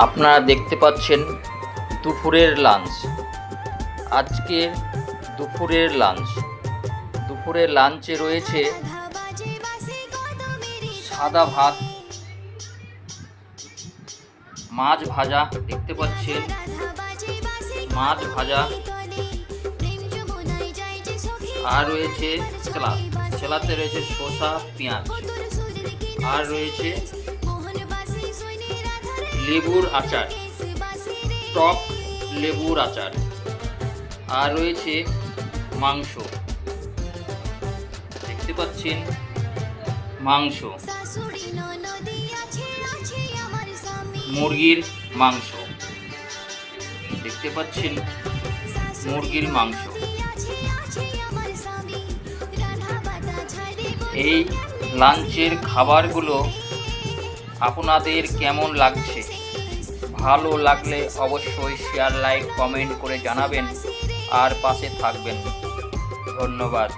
আপনারা দেখতে পাচ্ছেন দুপুরের লাঞ্চ। আজকের দুপুরের লাঞ্চে রয়েছে সাদা ভাত, মাছ ভাজা, দেখতে পাচ্ছেন মাছ ভাজা, আর রয়েছে সেলাতে রয়েছে শসা, পেঁয়াজ, আর রয়েছে লেবুর আচার, টক লেবুর আচার, আর রয়েছে মাংস, দেখতে পাচ্ছেন মাংস, মুরগির মাংস, দেখতে পাচ্ছেন মুরগির মাংস। এই লাঞ্চের খাবারগুলো আপনাদের কেমন লাগছে? ভালো লাগলে অবশ্যই শেয়ার, লাইক, কমেন্ট করে জানাবেন আর পাশে থাকবেন। ধন্যবাদ।